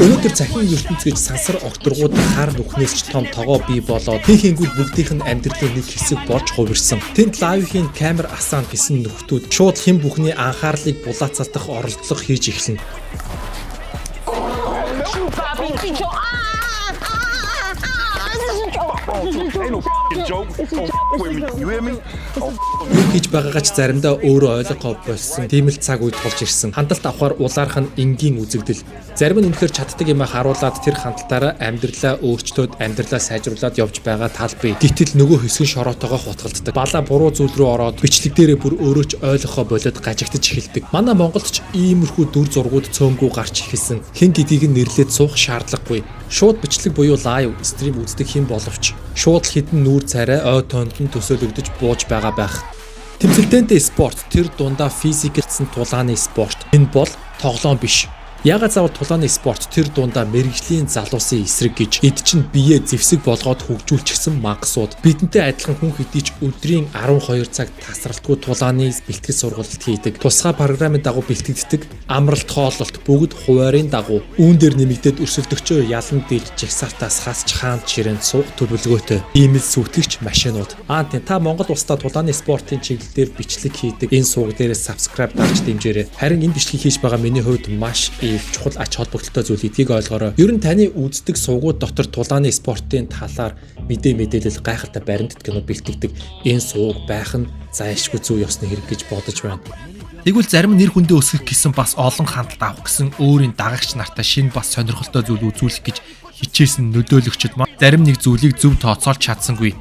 Өнөөдөр захин ертөнц гэж сансар огторгууд хар нүхнээс ч том тогоо бий болоод хийхингүүд бүгдийнх нь амьдралын нэг хэсэг болж хувирсан. Тэнд лайвхийн камер асаан гэсэн нөхдүүд шууд хэн бүхний анхаарлыг булаацалдах оролдлого хийж эхэлнэ. Юу хийж байгаагач заримдаа өөрөө ойлгоо болсон. Тийм л цаг үед тулж ирсэн. Хандлт авахар улаарх нь энгийн үзэгдэл. Зарим нь үнэхээр чаддаг юм харуулад тэр хандлтаараа амьдралаа өөрчлөөд амьдралаа сайжруулад явж байгаа тал бий. Гэтэл нөгөө хэсэг шороотойгоо хутгалддаг. Балаа буруу зүйл рүү ороод бичлэг дээрээ бүр өөрөө ч ойлгохоо болоод гажигдаж эхэлдэг. Манай Монголд ч иймэрхүү дүр зургууд цөөнгүү гарч эхэлсэн. Хэн гэдгийг нь нэрлээд суух шаардлагагүй. Шууд бичлэг буюу лайв стрим үздэг хэн боловч шууд л хідэн нүүр царай ой тоонд нь төсөөлөгдөж бууж байгаа байх. Тэмцэлтэнтэй спорт тэр дундаа физикэлсэн тулааны спорт. Энэ бол тоглоом биш. Ягаад заавал тулааны спорт тэр дундаа мэрэгжлийн залуусын эсрэг гэж эд чинь бие зэвсэг болгоод хөгжүүлчихсэн мангасууд. Бидэнтэй адилхан хүн хэдий ч өдрийн 12 цаг тасралтгүй тулааны бэлтгэл сургалт хийдэг. Тусгай програмын дагуу бэлтгэгддэг амралт хооллолт бүгд хуваарийн дагуу үүн дээр нэмэгдээд өрсөлдөгчөө ялан дээж жагсаартаас хасч хаанд ширээнд суух төлөвлөгөөтэй. Ийм л сүйтгэгч машинууд. Тийм та Монгол улсдаа тулааны спортын чиглэлээр бичлэг хийдэг энэ сууг дээрээ subscribe дарж дэмжээрэй. Харин энэ бичлэгийг хийж байгаа миний хувьд маш чухал ач холбогдолтой зүйл гэдгийг ойлгоорой. Ер нь таны үздэг суугууд дотор тулааны спортын талаар мэдээлэл гайхалтай баримтат кинод бэлтгэдэг энэ сууг байх нь зайлшгүй зөв ёсны хэрэг гэж бодож байна. Тэгвэл зарим нэр хүндээ өсгөх гэсэн бас олон хандлт авах гэсэн өөрийн дагагч нартай шинэ бас сонирхолтой зүйл үзүүлэх гэж хичээсэн нөлөөлөгчд маань зарим нэг зүйлийг зөв тооцоолж чадсангүй.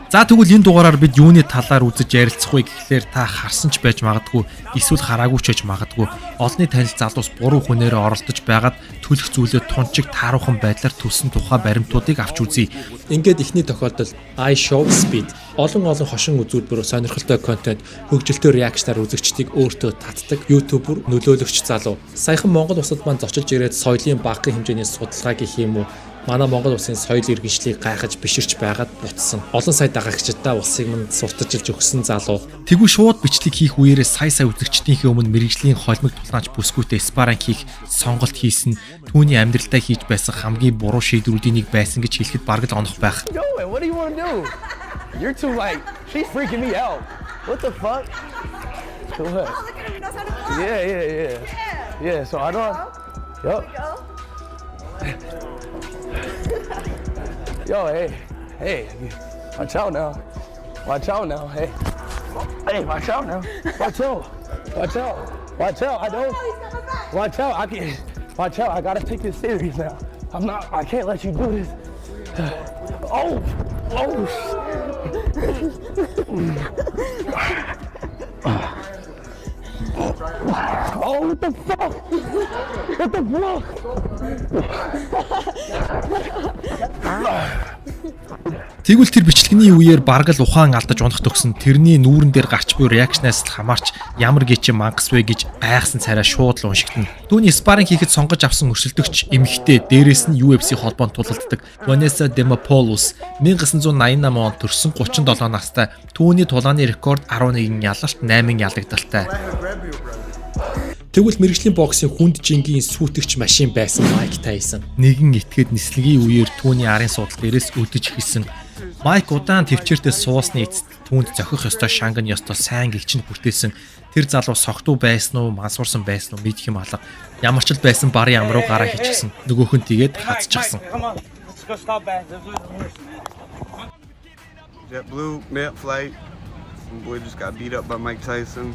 За тэгвэл энэ дугаараар бид юуны талаар үзэж ярилцах вэ гэхлээр та харсан ч байж магадгүй эсвэл хараагүй ч байж магадгүй олонний танил залуус буруу хүнээрээ оролдож байгаад төлөх зүйлээ тунчиг тааруухан байдлаар төлсөн тухай баримтуудыг авч үзье. Ингээд ихний тохиолдолд I show speed олон хошин үзүүлбэр сонирхолтой контент хөгжилтэй реакцаар үзэгчдийг өөртөө татдаг ютубер нөлөөлөгч залуу. Саяхан Монгол улсад маань зочилж ирээд соёлын багахан хэмжээний судалгаа гэх юм уу манай Монгол улсын соёл иргэншлийг гайхаж биширч байгаад бутсан. Олон сая дагагчдаа улсыг манд сурталчилж өгсөн залуу. Тэгвэл шууд бичлэг хийх үеэрээ сая үзэгчдийнхээ өмнө мэрэгжлийн холимог тулгаанч бүсгүйтэй спаринг хийх сонголт хийсэн түүний амьдралдаа хийж байсан хамгийн буруу шийдвэрүүдийн нэг байсан гэж хэлэхэд бараг л онох байх. What do you want to do? You're too like she's freaking me out. What the fuck? So what? Yeah, so I don't. Yup. Yo, hey, watch out now, hey, watch out now, watch out, I don't, watch out, I gotta take this serious now, I can't let you do this, oh, what the fuck? Тэгвэл тэр бичлэгний үеэр бараг л ухаан алдаж унах төгсөн тэрний нүүрэн дээр гарч буй реакцнаас л хамаарч ямар гэчи мангас вэ гэж гайхсан царай шууд л уншигдана. Түүний спаринг хийхэд сонгож авсан өрсөлдөгч эмэгтэй дээрээс нь UFC холбоонд тулалддаг Vanessa Demopoulos 1988 онд төрсэн 37 настай түүний тулааны рекорд 11 ялалт 8 ялагдaltaй. Тэгвэл мэрэгжлийн боксын хүнд жингийн сүйтгэгч машин байсан Майк Тайсон нэгэн этгээд нислэгийн үеэр түүний арын судал дээрээс өдөж эхэлсэн. Майк удаан төвчээртэй суусны эцэст түүнд зохих ёстой шанг нь ёстой сайн гэгчэнд бүртээсэн. Тэр залуу согтуу байсан уу, мансуурсан байсан уу мэдэх юм алга. Ямар ч л байсан барын ам руу гараа хийчихсэн. Нөгөөх нь тэгээд хатчихсан. JetBlue net flight. Boy just got beat up by Mike Tyson.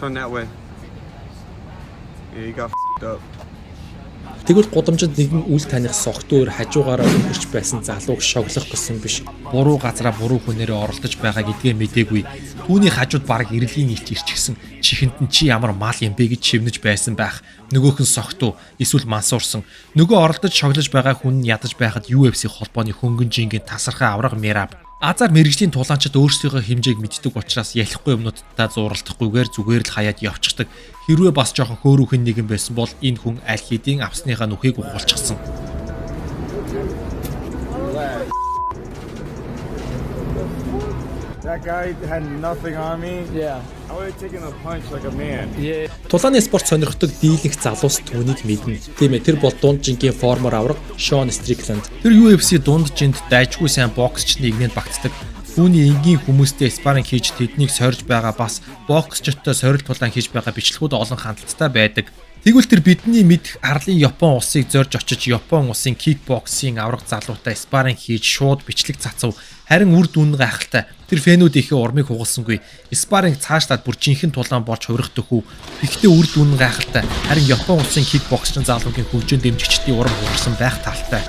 Turn that way. Yeah, he got f***ed up. Тэгвэл гудамжинд нэгэн үл таних согтуур хажуугаараа өнгөрч байсан залууг шоглох гэсэн биш. Буруу газараа буруу хүнээрээ оролдож байгаа гэдгээ мэдээгүй. Түүний хажууд бараг ирэлгийн илч ирчихсэн. Чихэнд нь чи ямар мал юм бэ гэж шивнэж байсан байх. Нөгөөх нь согтуу, эсвэл мансуурсан. Нөгөө оролдож шоглож байгаа хүн нь ядаж байхад UFC холбооны хөнгөн жингийн тасархай авраг Мераб. Азар мэрэгжлийн тулаанчид өөрсдийнхөө хэмжээг мэддэг учраас ялахгүй юмнуудтай зууралдахгүйгээр зүгээр л хаяад явчихдаг. Хэрвээ бас жоохон хөөрүүхэн нэгэн байсан бол энэ хүн аль хэдийн авсныхаа нүхийг ухуулчихсан. That guy had nothing on me. Yeah. I would have taken a punch like a man. Yeah. Тулааны спорт сонирхдог дийлэнх залуус түүнийг мэднэ. Тийм ээ, тэр бол дунджингийн формор авраг Шон Стрикленд. Тэр UFC дунджинд дайжгүй сайн боксч нэгнэнд багтдаг. Түүний энгийн хүмүүстэй спарринг хийж тэднийг сорж байгаа бас боксчтой сорил тулаан хийж байгаа бичлэгүүд олон хандлттай байдаг. Тэгвэл тэр бидний мэдэх арлын Япон улсыг зорж очиж Япон улсын кикбоксing авраг залуутай спарринг хийж шууд бичлэг цацав. Харин үр дүн гайхалтай. Тэр фэнүүдийнхээ урмыг хугалсангүй. Спарринг цаашлаад бүр жинхэнэ тулаан болж хувирах дөхөв. Гэхдээ үр дүн гайхалтай. Харин Япон улсын кикбоксчин залуугийн хөгжин дэмжигчдийн урам хугарсан байх талтай.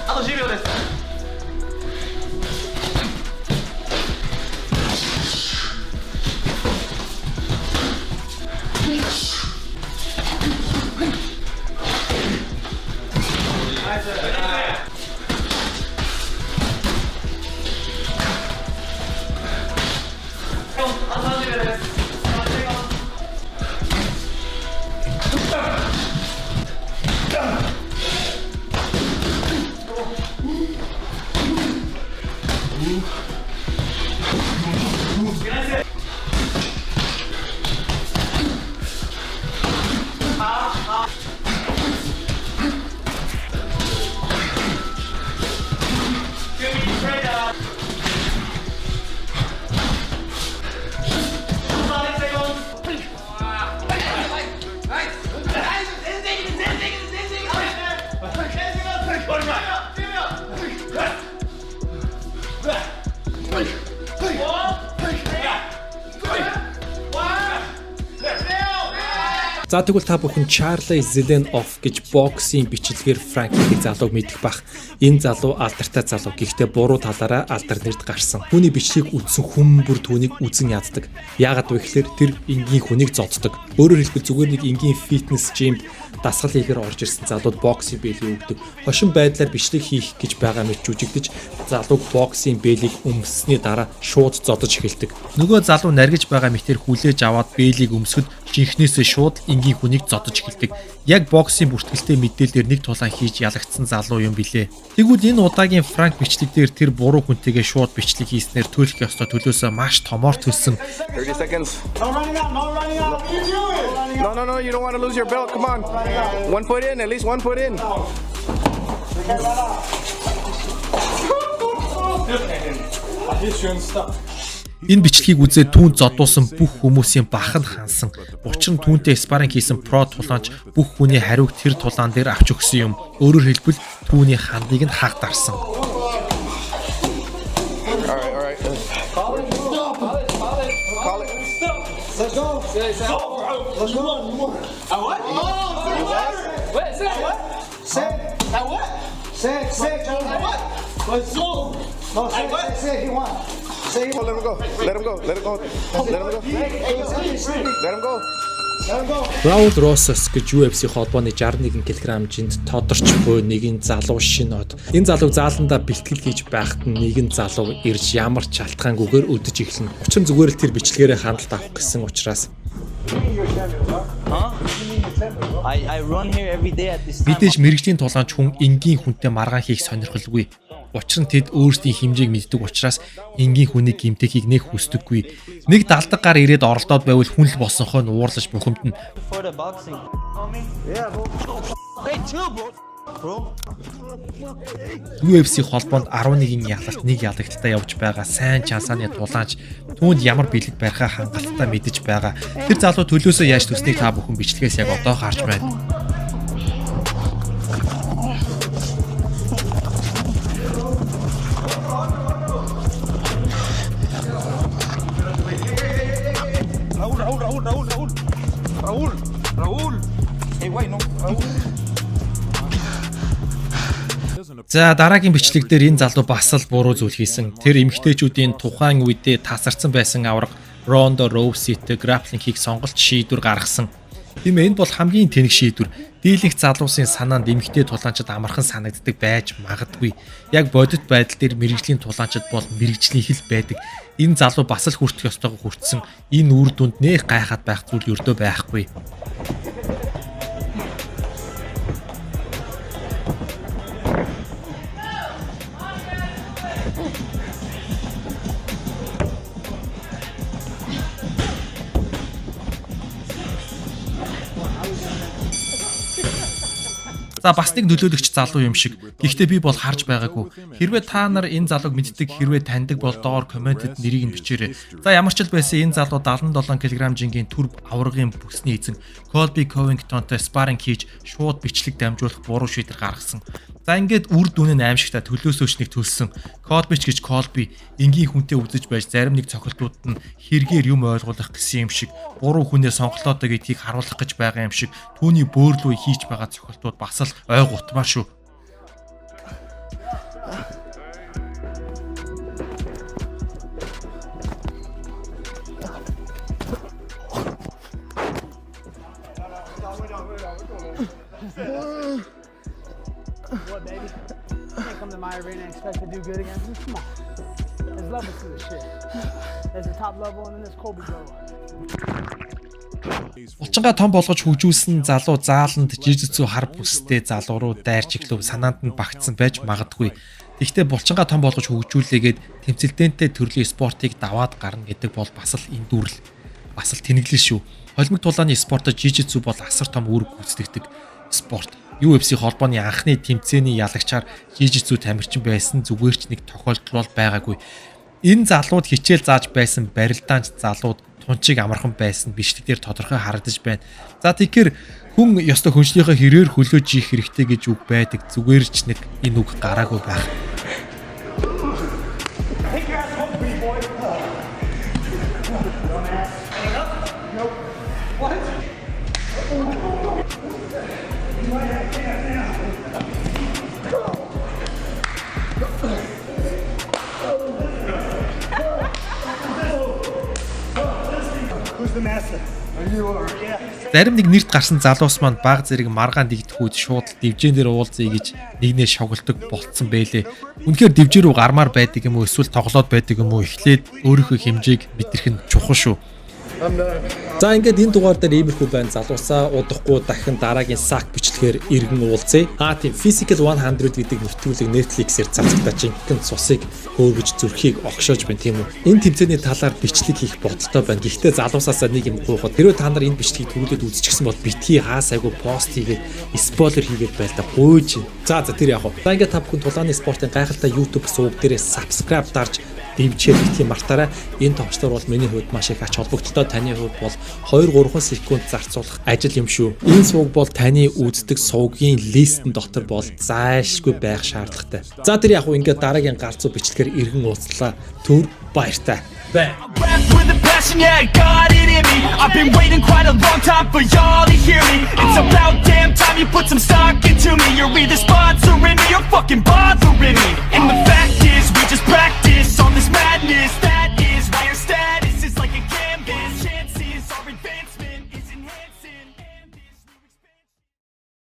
За тэгвэл та бүхэн Charlie Zelenov гэж боксing бичлэгээр Франкийг залууг мэдэх бах. Энэ залуу алдартай залуу. Гэхдээ буруу талаараа алдар нэрд гарсан. Түүний бичлэгийг үзсэн хүн бүр түүнийг үзэн яддаг. Яагаад вэ гэхээр тэр энгийн хүнийг зоддог. Өөрөөр хэлбэл зүгээр нэг энгийн фитнес жимд дасгал хийхээр орж ирсэн залууд боксing бэлийг өгдөг. Хошин байдлаар бичлэг хийх гэж байгаа мэт жүжигдэж залууг боксing бэлийг өмссөний дараа шууд зодож эхэлдэг. Нөгөө залуу наргиж байгаа мэтэр хүлээж аваад бэлийг өмсөхөд жинхнээсээ шууд энгийн хүнийг зодож эхэлдэг. Яг боксing бүртгэлтэй мэдээлэлээр нэг тулаан хийж ялагдсан залуу юм билээ. Тэгвэл энэ удаагийн Франк бичлэгдэр тэр буруу хүнтэйгээ шууд бичлэг хийснээр төлөх ёстой төлөөсөө маш томоор төлсөн. 30 seconds. No running out, no running out. What are you doing? No, you don't want to lose your belt. Come on. 1 foot in, at least 1 foot in. Энэ бичлэгийг үзээд түүнд зодуулсан бүх хүмүүсийн бах нь хансан. Учир нь түүнтэй спарринг хийсэн про тулаанч бүх хүний хариуг тэр тулаан дээр авч өгсөн юм. Өөрөөр хэлбэл түүний хандыг нь хагдарсан. All right. Call it. Let's go. Let's go. What? Wait, say what? Say what? Say what? Let's go. No, say he won. Say let him go. Let him go. Raul Rosas гэж UFC холбооны 61 кг-д тодорч буй нэгэн залуу шинод. Энэ залууг зааландаа бэлтгэл хийж байхад нэгэн залуу ирж ямар ч шалтгаангүйгээр өдөж эхэлнэ. Учир нь зүгээр л тэр бичлэгээрээ хандлт авах гэсэн учраас. I run here every day at this time. Мэдээж мэрэгжлийн тулаанч хүн энгийн хүнтэй маргаан хийх сонирхолгүй. Учир нь тэд өөрсдийн хэмжээг мэддэг учраас энгийн хүний гэмтэхийг нэг хүсдэггүй. Нэг далдаг гар ирээд оролдоод байвал хүн л босонхоо нуурлаж бухимдана. For the boxing. Yeah, bro. Hey, chill, bro. UFC холбоонд 11-ийн ялалт нэг ялагталтаа явж байгаа сайн чансааны тулаанч түүнд ямар бэлэг барихаа хангалттай мэдэж байгаа. Тэр залуу төлөөсөө яаж төснийг та бүхэн бичлэгээс яг одоо харж байна. Raul. Hey, wait, no. Raul. За дараагийн бичлэг дээр энэ залуу бас л буруу зүйл хийсэн. Тэр эмэгтэйчүүдийн тухайн үедээ тасарсан байсан авраг Ronda Rousey-тэй grappling хийх сонголт шийдвэр гаргасан. Тийм ээ, энэ бол хамгийн тэнэг шийдвэр. Дийлэнх залуусын санаанд эмэгтэй тулаанчид амархан санагддаг байж магадгүй. Яг бодит байдал дээр мэрэгжлийн тулаанчид бол мэрэгжлийн хил байдаг. Энэ залуу бас л хүртэх ёстойгоо хүртсэн. Энэ үр дүнд нэх гайхаад байх зүйл өрдөө байхгүй. За бас нэг нөлөөлөгч залуу юм шиг. Гэхдээ би бол харж байгаагүй. Хэрвээ та нар энэ залууг мэддэг, хэрвээ таньдаг бол доор комментэд нэрийг нь бичээрэй. За ямар ч л байсан энэ залуу 77 кг жингийн түр аваргын бүсний эзэн Colby Covingtonтой спарринг хийж шууд бичлэг дамжуулах буруу шийдвэр гаргасан. За ингээд үр дүн нь аимшигтай төлөөсөөч нэг төлсөн. Colby ч гэж Colby энгийн хүнтэй үзэж байж зарим нэг цохилтууд нь хэрэгээр юм ойлгуулах гэсэн юм шиг буруу хүнээ сонголоо гэдгийг харуулах гэж байгаа юм шиг түүний бөөрлөө хийж байгаа цохилтууд бас л ой гутмаар шүү. What, baby? You can't come to my arena and expect to do good against me. Come on. There's levels to this shit. There's the top level and then there's Colby Go. Булчингаа том болгож хөгжүүлсэн залуу зааланд жижигцүү хар бүстэй залуу руу дайрч иглэв санаанд нь багтсан байж магадгүй. Гэхдээ булчингаа том болгож хөгжүүлээгээд тэмцэлтэнтэй төрлийн спортыг даваад гарна гэдэг бол бас л эндүрл. Бас л тэнэглэл шүү. Холимог тулааны спортод жижигцүү бол асар том үүрэг гүйцэтгэдэг спорт. UFC холбооны анхны тэмцээний ялагчаар жижигцүү тамирчин байсан зүгээр ч нэг тохиолдол бол байгаагүй. Энэ залууд хичээл зааж байсан барилдаанч залууд тунчиг амархан байсан бичлэгээр тодорхой харагдаж байна. За тэгэхээр хүн ёстой хүншлийнхээ хэрээр хөлөөж ийх хэрэгтэй гэж үг байдаг. Зүгээр ч нэг энэ үг гараагүй байх. Зарим нэг нэрт гарсан залуус маань баг зэрэг маргаан дэгдэх үед шууд дивжэн дээр уулзъя гэж нэгнээ шоглдог болцсон байлээ. Үнэхээр дивжэн рүү гармаар байдаг юм уу эсвэл тоглоод байдаг юм уу эхлээд өөрийнхөө хэмжээг мэдрэх нь чухал шүү. За ингээд энэ дугаар дээр иймэрхүү байна. Залуусаа удахгүй дахин дараагийн сак бичлэгээр иргэн уулзъя. Тийм Physical 100 гэдэг нэвтрүүлэг Netflix-ээр цацагдаж жинхэнэ цусыг хөөргөж зүрхийг огшоож байна тийм үү. Энэ тэмцээний талаар бичлэг хийх бодолтой байна. Гэхдээ залуусаасаа нэг юм гуйхад хэрвээ та нар энэ бичлэгийг түрүүлээд үзчихсэн бол битгий хаасайгүй пост хийгээд спойлер хийгээд байл та гуйж. За тэр яг. За ингээд та бүхэн тулааны спортын гайхалтай YouTube суваг дээрээ subscribe дарж дэмжиж битгий мартаарай. Энэ товчлоор бол миний хувьд маш их ач холбогдолтой, таны хувьд бол 2-3 секунд зарцуулах ажил юм шүү. Энэ суваг бол таны үздэг сувгийн листэн дотор бол зайлшгүй байх шаардлагатай. За тэр яг ингээд дараагийн галзуу бичлэгээр иргэн уулзлаа. Түр баяртай. Rap with a passion, yeah, I got it in me. I've been waiting quite a long time for y'all to hear me. It's about damn time you put some stock into me. You're either sponsoring me or fucking buying